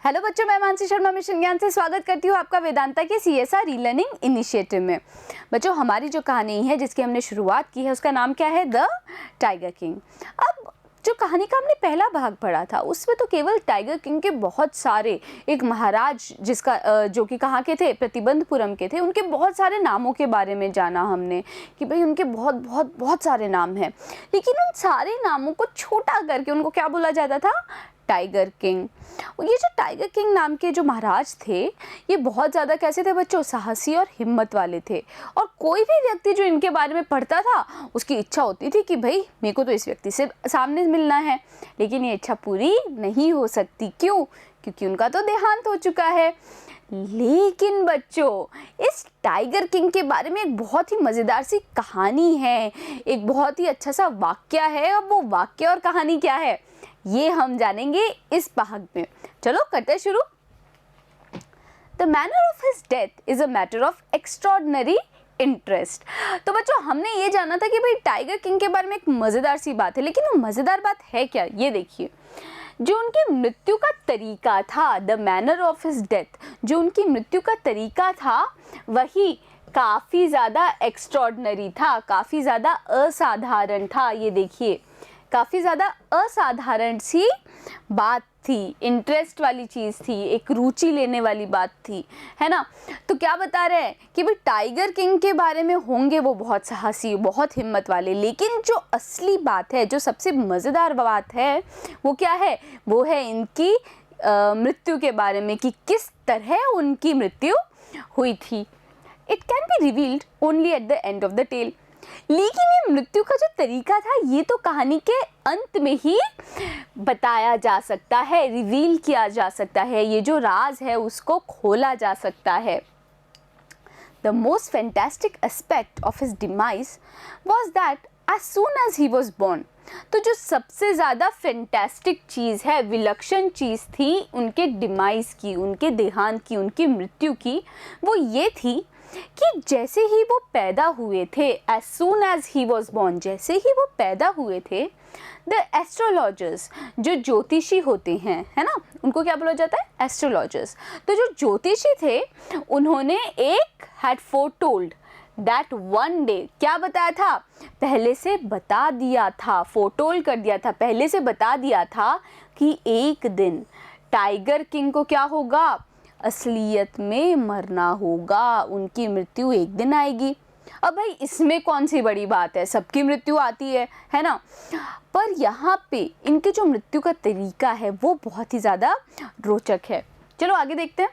Hello बच्चों, मैं Mansi Sharma mission ज्ञान से स्वागत करती हूँ आपका वेदांता के CSR रीलर्निंग इनिशिएटिव में। बच्चों, हमारी जो कहानी है जिसकी हमने शुरुआत की है उसका नाम क्या है? The tiger king. अब जो कहानी का हमने पहला भाग पढ़ा था उसमें तो केवल टाइगर किंग के बहुत सारे, एक महाराज जिसका जो कि कहाँ के थे, प्रतिबंधपुरम के थे, उनके बहुत सारे नामों के बारे में जाना हमने कि भाई उनके बहुत बहुत बहुत सारे नाम हैं। लेकिन उन सारे नामों को छोटा करके उनको क्या बोला जाता था? Tiger king. ये जो टाइगर किंग नाम के जो महाराज थे ये बहुत ज़्यादा कैसे थे बच्चों? साहसी और हिम्मत वाले थे। और कोई भी व्यक्ति जो इनके बारे में पढ़ता था उसकी इच्छा होती थी कि भाई मेरे को तो इस व्यक्ति से सामने मिलना है। लेकिन ये इच्छा पूरी नहीं हो सकती। क्यों? क्योंकि उनका तो देहांत हो चुका है। लेकिन बच्चों, इस टाइगर किंग के बारे में एक बहुत ही मज़ेदार सी कहानी है, एक बहुत ही अच्छा सा वाक्य है। और वो वाक्य और कहानी क्या है ये हम जानेंगे इस भाग में। चलो करते हैं शुरू। The manner of his death is a matter of extraordinary interest। तो बच्चों, हमने ये जाना था कि भाई टाइगर किंग के बारे में एक मज़ेदार सी बात है। लेकिन वो मज़ेदार बात है क्या? ये देखिए, जो उनकी मृत्यु का तरीका था, the manner of his death, जो उनकी मृत्यु का तरीका था वही काफ़ी ज़्यादा एक्स्ट्रॉर्डनरी था, काफ़ी ज़्यादा असाधारण था। ये देखिए, काफ़ी ज़्यादा असाधारण सी बात थी, इंटरेस्ट वाली चीज़ थी, एक रुचि लेने वाली बात थी, है ना। तो क्या बता रहे हैं कि भाई टाइगर किंग के बारे में होंगे वो बहुत साहसी, बहुत हिम्मत वाले। लेकिन जो असली बात है, जो सबसे मज़ेदार बात है वो क्या है? वो है इनकी मृत्यु के बारे में कि किस तरह उनकी मृत्यु हुई थी। It can be revealed only at the end of the tale. लेकिन ये मृत्यु का जो तरीका था ये तो कहानी के अंत में ही बताया जा सकता है, रिवील किया जा सकता है। ये जो राज है उसको खोला जा सकता है। The most fantastic aspect of his demise was that as soon as he was born, तो जो सबसे ज़्यादा फैंटास्टिक चीज़ है, विलक्षण चीज़ थी उनके डिमाइस की, उनके देहांत की, उनकी मृत्यु की, वो ये थी कि जैसे ही वो पैदा हुए थे, as soon as he was born, जैसे ही वो पैदा हुए थे, the astrologers, जो ज्योतिषी होते हैं, है ना, उनको क्या बोला जाता है? एस्ट्रोलॉजर्स। तो जो ज्योतिषी थे उन्होंने एक had foretold that one day, क्या बताया था? पहले से बता दिया था, फोरटोल कर दिया था, पहले से बता दिया था कि एक दिन टाइगर किंग को क्या होगा? असलियत में मरना होगा, उनकी मृत्यु एक दिन आएगी। अब भाई इसमें कौन सी बड़ी बात है? सबकी मृत्यु आती है ना। पर यहाँ पे इनके जो मृत्यु का तरीका है वो बहुत ही ज़्यादा रोचक है। चलो आगे देखते हैं।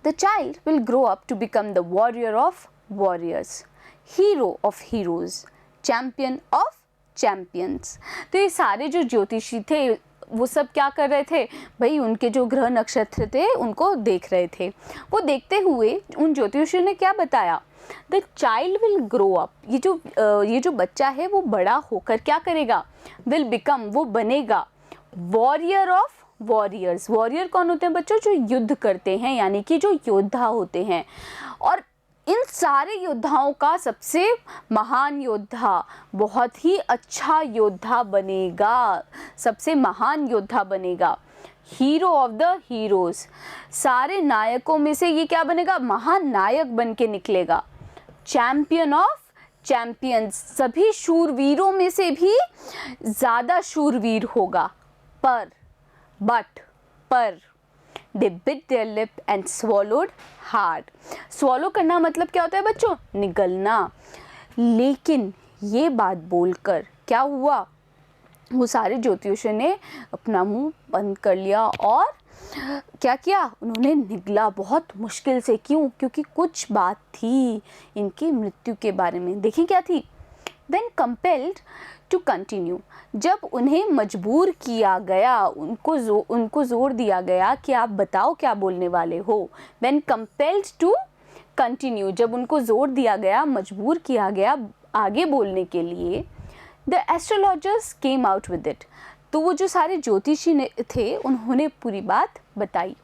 The child will grow up to become the warrior of warriors, hero of heroes, champion of champions। तो ये सारे जो ज्योतिषी थे वो सब क्या कर रहे थे? भाई उनके जो ग्रह नक्षत्र थे उनको देख रहे थे। वो देखते हुए उन ज्योतिषियों ने क्या बताया? The child will grow up, ये जो बच्चा है वो बड़ा होकर क्या करेगा? विल बिकम, वो बनेगा वॉरियर ऑफ वॉरियर्स। वॉरियर कौन होते हैं बच्चों? जो युद्ध करते हैं, यानी कि जो योद्धा होते हैं। और इन सारे योद्धाओं का सबसे महान योद्धा, बहुत ही अच्छा योद्धा बनेगा, सबसे महान योद्धा बनेगा, हीरो ऑफ द हीरोज। सारे नायकों में से ये क्या बनेगा? महान नायक बन के निकलेगा। चैंपियन ऑफ चैंपियंस, सभी शूरवीरों में से भी ज़्यादा शूरवीर होगा। पर they bit their lip and swallowed hard। swallow करना मतलब क्या होता है बच्चों? निगलना। लेकिन ये बात बोलकर क्या हुआ? वो सारे ज्योतिषियों ने अपना मुंह बंद कर लिया और क्या किया? उन्होंने निगला बहुत मुश्किल से। क्यों? क्योंकि कुछ बात थी इनकी मृत्यु के बारे में। देखिए क्या थी? When compelled to continue, जब उन्हें मजबूर किया गया, उनको जोर दिया गया कि आप बताओ क्या बोलने वाले हो। When compelled to continue, जब उनको जोर दिया गया, मजबूर किया गया आगे बोलने के लिए, the astrologers came out with it, तो वो जो सारे ज्योतिषी थे उन्होंने पूरी बात बताई।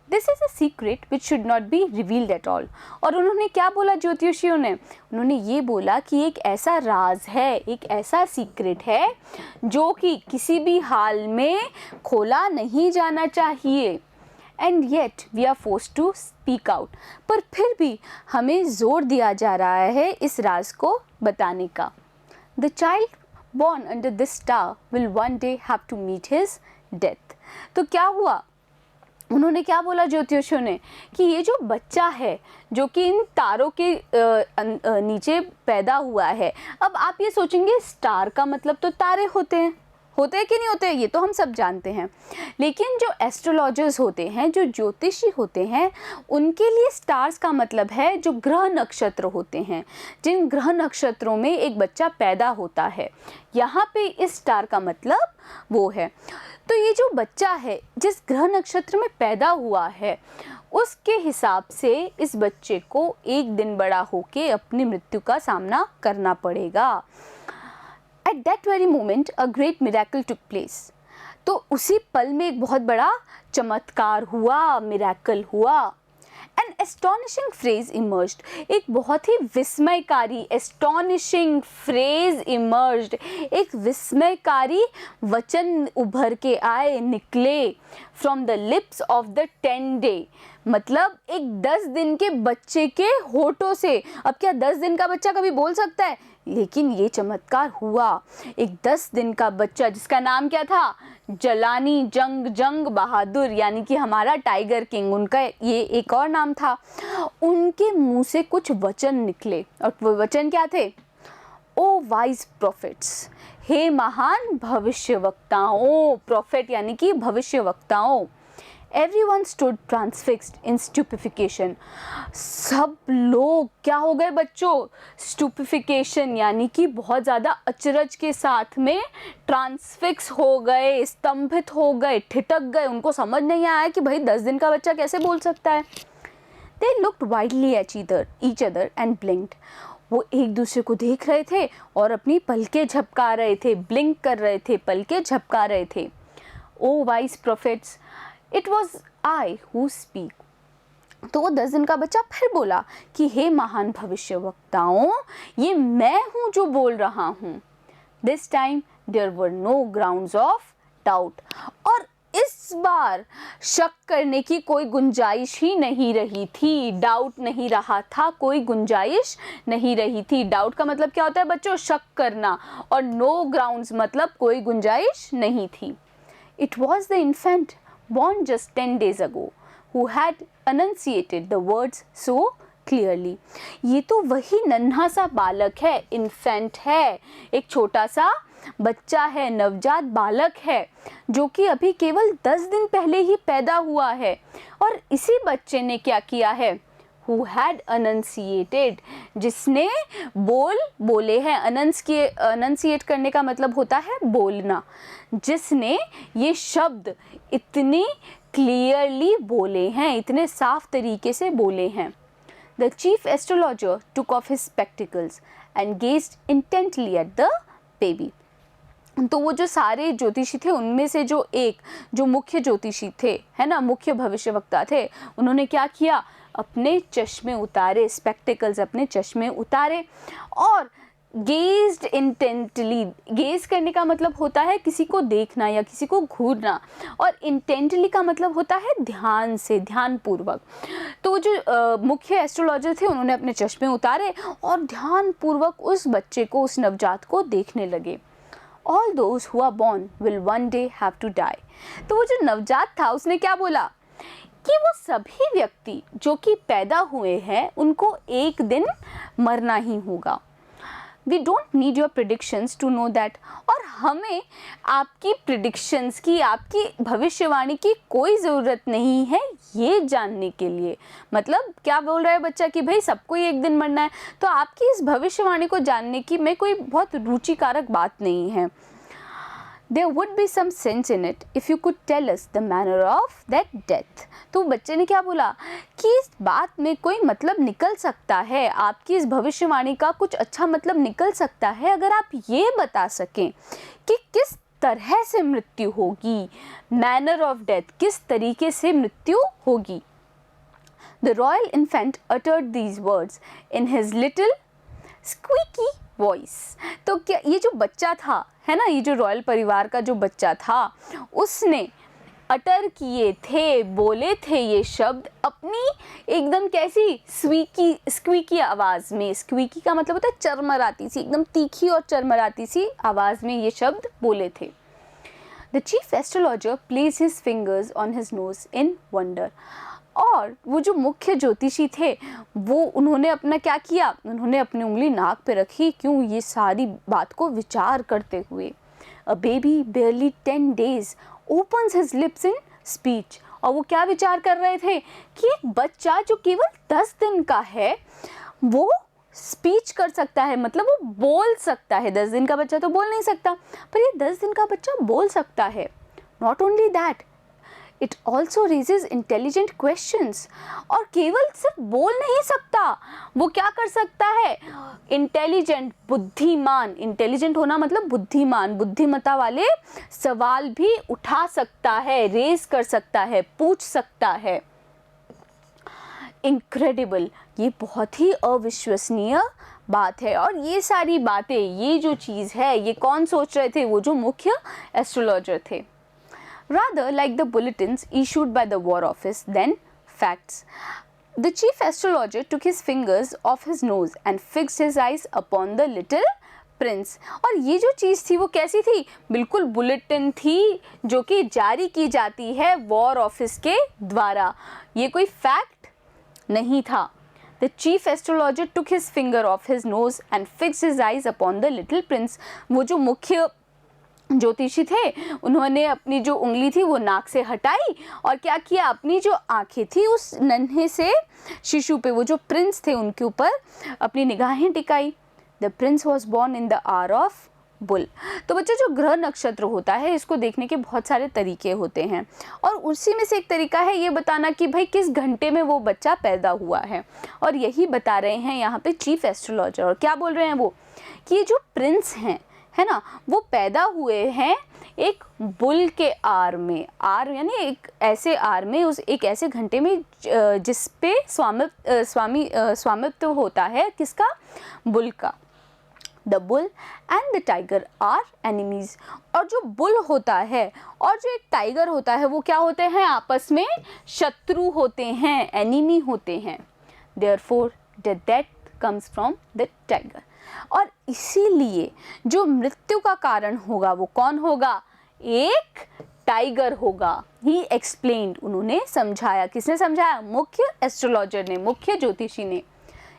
This is a secret which should not be revealed at all. और उन्होंने क्या बोला ज्योतिषियों ने? उन्होंने ये बोला कि एक ऐसा राज है, एक ऐसा सीक्रेट है जो कि किसी भी हाल में खोला नहीं जाना चाहिए। And yet we are forced to speak out. पर फिर भी हमें जोर दिया जा रहा है इस राज को बताने का। The child born under this star will one day have to meet his death। तो क्या हुआ? उन्होंने क्या बोला ज्योतिषियों ने कि ये जो बच्चा है जो कि इन तारों के नीचे पैदा हुआ है। अब आप ये सोचेंगे स्टार का मतलब तो तारे होते हैं कि नहीं होते? ये तो हम सब जानते हैं। लेकिन जो एस्ट्रोलॉजर्स होते हैं, जो ज्योतिषी होते हैं, उनके लिए स्टार्स का मतलब है जो ग्रह नक्षत्र होते हैं, जिन ग्रह नक्षत्रों में एक बच्चा पैदा होता है। यहाँ पे इस स्टार का मतलब वो है। तो ये जो बच्चा है जिस ग्रह नक्षत्र में पैदा हुआ है, उसके हिसाब से इस बच्चे को एक दिन बड़ा होके अपनी मृत्यु का सामना करना पड़ेगा। At that very moment, a great miracle took place। तो उसी पल में एक बहुत बड़ा चमत्कार हुआ, मिराकल हुआ। An astonishing phrase emerged। एक बहुत ही विस्मयकारी, astonishing phrase emerged। एक विस्मयकारी वचन उभर के आए, निकले from the lips of the 10 day। मतलब एक 10 दिन के बच्चे के होठों से। अब क्या 10 दिन का बच्चा कभी बोल सकता है? लेकिन ये चमत्कार हुआ। एक 10 दिन का बच्चा जिसका नाम क्या था? जलानी जंग बहादुर, यानी कि हमारा टाइगर किंग, उनका ये एक और नाम था। उनके मुंह से कुछ वचन निकले और वो वचन क्या थे? ओ वाइज प्रॉफिट्स, हे महान भविष्यवक्ताओं। प्रॉफिट यानी कि भविष्यवक्ताओं। Everyone stood transfixed in stupefaction। सब लोग क्या हो गए बच्चों? स्टूपिफिकेशन यानी कि बहुत ज़्यादा अचरज के साथ में ट्रांसफिक्स हो गए, स्तंभित हो गए, ठिठक गए। उनको समझ नहीं आया कि भाई 10 दिन का बच्चा कैसे बोल सकता है। They looked wildly at each other and blinked। वो एक दूसरे को देख रहे थे और अपनी पलकें झपका रहे थे, ब्लिंक कर रहे थे, पलकें झपका रहे थे। O wise prophets, it was I who speak. तो वो 10 दिन का बच्चा फिर बोला कि हे महान भविष्यवक्ताओं, ये मैं हूँ जो बोल रहा हूँ। This time there were no grounds of doubt. और इस बार शक करने की कोई गुंजाइश ही नहीं रही थी। डाउट नहीं रहा था, कोई गुंजाइश नहीं रही थी। डाउट का मतलब क्या होता है बच्चों? शक करना। और नो ग्राउंड्स मतलब कोई गुंजाइश नहीं थी। It was the infant born just 10 days ago who had enunciated the words so clearly। ये तो वही नन्हा सा बालक है, इन्फेंट है, एक छोटा सा बच्चा है, नवजात बालक है, जो कि अभी केवल 10 दिन पहले ही पैदा हुआ है। और इसी बच्चे ने क्या किया है? Who had enunciated, जिसने बोले हैं। enunciate करने का मतलब होता है बोलना। जिसने ये शब्द इतनी क्लियरली बोले हैं, इतने साफ तरीके से बोले हैं। The chief astrologer took off his spectacles and gazed intently at the baby। तो वो जो सारे ज्योतिषी थे उनमें से जो मुख्य ज्योतिषी थे, है ना, मुख्य भविष्यवक्ता थे, उन्होंने क्या किया? अपने चश्मे उतारे, स्पेक्टिकल्स, अपने चश्मे उतारे और गेज्ड इंटेंटली। गेज करने का मतलब होता है किसी को देखना या किसी को घूरना, और इंटेंटली का मतलब होता है ध्यान से, ध्यानपूर्वक। तो जो मुख्य एस्ट्रोलॉजर थे उन्होंने अपने चश्मे उतारे और ध्यानपूर्वक उस बच्चे को, उस नवजात को देखने लगे। All those who are born will one day have to die। तो वो जो नवजात था उसने क्या बोला कि वो सभी व्यक्ति जो कि पैदा हुए हैं उनको एक दिन मरना ही होगा। We don't need your predictions to know that। और हमें आपकी predictions की, आपकी भविष्यवाणी की कोई ज़रूरत नहीं है ये जानने के लिए। मतलब क्या बोल रहा है बच्चा कि भाई सबको ही एक दिन मरना है, तो आपकी इस भविष्यवाणी को जानने की में कोई बहुत रुचिकारक बात नहीं है। There would be some sense in it if you could tell us the manner of that death। तो बच्चे ने क्या बोला कि इस बात में कोई मतलब निकल सकता है, आपकी इस भविष्यवाणी का कुछ अच्छा मतलब निकल सकता है अगर आप ये बता सकें कि किस तरह से मृत्यु होगी, मैनर ऑफ डेथ, किस तरीके से मृत्यु होगी। The royal infant uttered these words in his little squeaky voice। तो क्या ये जो बच्चा था, है ना, ये जो रॉयल परिवार का जो बच्चा था, उसने अटर किए थे, बोले थे ये शब्द अपनी एकदम कैसी स्क्वीकी आवाज़ में। स्क्वीकी का मतलब होता है चरमराती सी, एकदम तीखी और चरमराती सी आवाज़ में ये शब्द बोले थे। The chief astrologer placed his fingers on his nose in wonder। और वो जो मुख्य ज्योतिषी थे वो उन्होंने अपना क्या किया, उन्होंने अपनी उंगली नाक पे रखी, क्यों, ये सारी बात को विचार करते हुए। A baby barely 10 days opens his lips in speech। और वो क्या विचार कर रहे थे कि एक बच्चा जो केवल 10 दिन का है वो स्पीच कर सकता है, मतलब वो बोल सकता है। 10 दिन का बच्चा तो बोल नहीं सकता, पर ये 10 दिन का बच्चा बोल सकता है। Not only that, it also raises intelligent questions। और केवल सिर्फ बोल नहीं सकता, वो क्या कर सकता है, इंटेलिजेंट, बुद्धिमान। इंटेलिजेंट होना मतलब बुद्धिमान, बुद्धिमत्ता वाले सवाल भी उठा सकता है, रेज कर सकता है, पूछ सकता है। इनक्रेडिबल, ये बहुत ही अविश्वसनीय बात है। और ये सारी बातें, ये जो चीज़ है, ये कौन सोच रहे थे, वो जो मुख्य एस्ट्रोलॉजर थे। Rather like the bulletins issued by the War Office than facts, the chief astrologer took his fingers off his nose and fixed his eyes upon the little prince। और ये जो चीज़ थी वो कैसी थी, बिल्कुल बुलेटिन थी जो कि जारी की जाती है वॉर ऑफिस के द्वारा, ये कोई फैक्ट नहीं था। The chief astrologer took his finger off his nose and fixed his eyes upon the little prince। वो जो मुख्य ज्योतिषी थे उन्होंने अपनी जो उंगली थी वो नाक से हटाई और क्या किया, अपनी जो आंखें थी उस नन्हे से शिशु पे, वो जो प्रिंस थे उनके ऊपर अपनी निगाहें टिकाई। The prince was born in the hour of bull. तो बच्चों जो ग्रह नक्षत्र होता है इसको देखने के बहुत सारे तरीके होते हैं और उसी में से एक तरीका है ये बताना कि भाई किस घंटे में वो बच्चा पैदा हुआ है, और यही बता रहे हैं यहाँ पे चीफ एस्ट्रोलॉजर। और क्या बोल रहे हैं वो कि ये जो प्रिंस हैं, है ना, वो पैदा हुए हैं एक बुल के आर में। आर यानी एक ऐसे आर में, उस एक ऐसे घंटे में जिस पे स्वामित्व होता है किसका, बुल का। The bull and the tiger are enemies. और जो बुल होता है और जो एक टाइगर होता है वो क्या होते हैं, आपस में शत्रु होते हैं, एनिमी होते हैं। Therefore the death comes from the tiger. और इसीलिए जो मृत्यु का कारण होगा वो कौन होगा, एक टाइगर होगा। ही एक्सप्लेन्ड, उन्होंने समझाया। किसने समझाया, मुख्य एस्ट्रोलॉजर ने, मुख्य ज्योतिषी ने।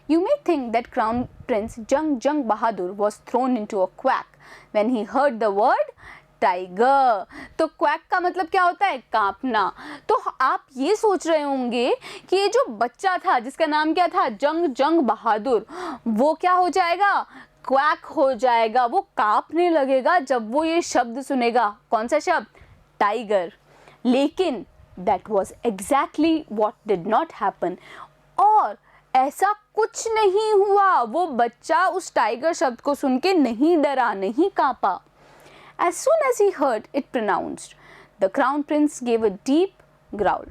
You may think that Crown Prince Jung Bahadur was thrown into a quack when he heard the word tiger। तो क्वैक का मतलब क्या होता है, कांपना। तो आप ये सोच रहे होंगे कि ये जो बच्चा था जिसका नाम क्या था, जंग बहादुर, वो क्या हो जाएगा, क्वैक हो जाएगा, वो कांपने लगेगा जब वो ये शब्द सुनेगा। कौन सा शब्द, टाइगर। लेकिन that was exactly what did not happen। और ऐसा कुछ नहीं हुआ, वो बच्चा उस टाइगर शब्द को सुन के नहीं डरा, नहीं कांपा। As soon as he heard it pronounced, the crown prince gave a deep growl।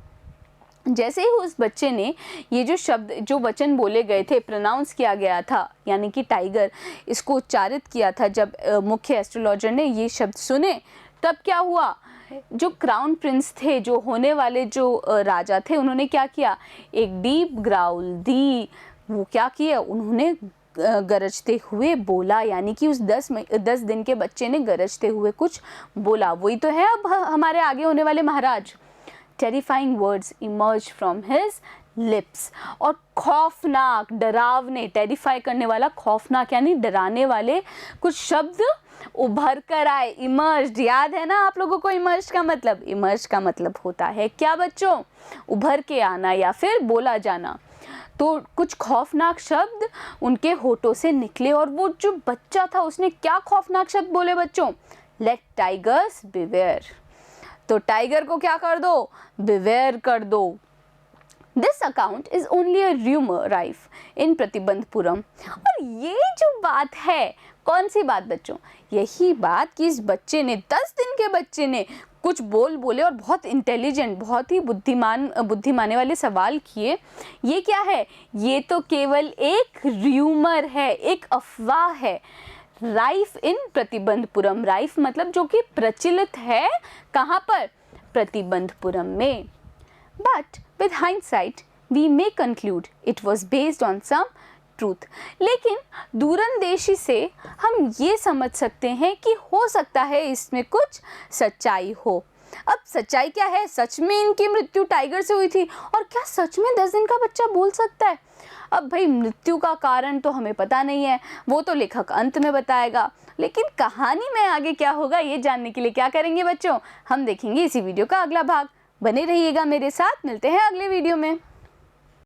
जैसे ही उस बच्चे ने ये जो शब्द, जो वचन बोले गए थे, प्रोनाउंस किया गया था, यानी कि टाइगर, इसको उच्चारित किया था, जब मुख्य एस्ट्रोलॉजर ने ये शब्द सुने, तब क्या हुआ, जो क्राउन प्रिंस थे, जो होने वाले जो राजा थे, उन्होंने क्या किया, एक डीप ग्राउल दी। वो क्या किया, उन्होंने गरजते हुए बोला, यानी कि उस 10 दिन के बच्चे ने गरजते हुए कुछ बोला। वही तो है अब हमारे आगे होने वाले महाराज। Terrifying words emerge from his lips. और खौफनाक, डरावने, टेरिफाई करने वाला, खौफनाक यानी डराने वाले कुछ शब्द उभर कर आए। इमर्ज, याद है ना आप लोगों को इमर्ज का मतलब? इमर्ज का मतलब होता है क्या बच्चों, उभर के आना या फिर बोला जाना। तो कुछ खौफनाक शब्द उनके होठों से निकले और वो जो बच्चा था उसने क्या खौफनाक शब्द बोले बच्चों, लेट टाइगर्स बिवेयर। तो टाइगर को क्या कर दो, बिवेयर कर दो। This account is only a rumour rife in Pratibandhapuram. और ये जो बात है, कौन सी बात बच्चों? यही बात कि इस बच्चे ने, 10 दिन के बच्चे ने कुछ बोले और बहुत इंटेलिजेंट, बहुत ही बुद्धिमाने वाले सवाल किए। ये क्या है? ये तो केवल एक र्यूमर है, एक अफवाह है। राइफ इन प्रतिबंधपुरम, राइफ मतलब जो कि प्रचलित है, कहाँ पर? प्रतिबंधपुरम में। But with hindsight we may conclude it was based on some truth. लेकिन दूरंदेशी से हम ये समझ सकते हैं कि हो सकता है इसमें कुछ सच्चाई हो। अब सच्चाई क्या है? सच में इनकी मृत्यु टाइगर से हुई थी, और क्या सच में 10 दिन का बच्चा बोल सकता है? अब भाई मृत्यु का कारण तो हमें पता नहीं है, वो तो लेखक अंत में बताएगा। लेकिन कहानी में आगे क्या होगा ये जानने के लिए क्या करेंगे बच्चों? हम देखेंगे इसी वीडियो का अगला भाग। बने रहिएगा मेरे साथ, मिलते हैं अगले वीडियो में।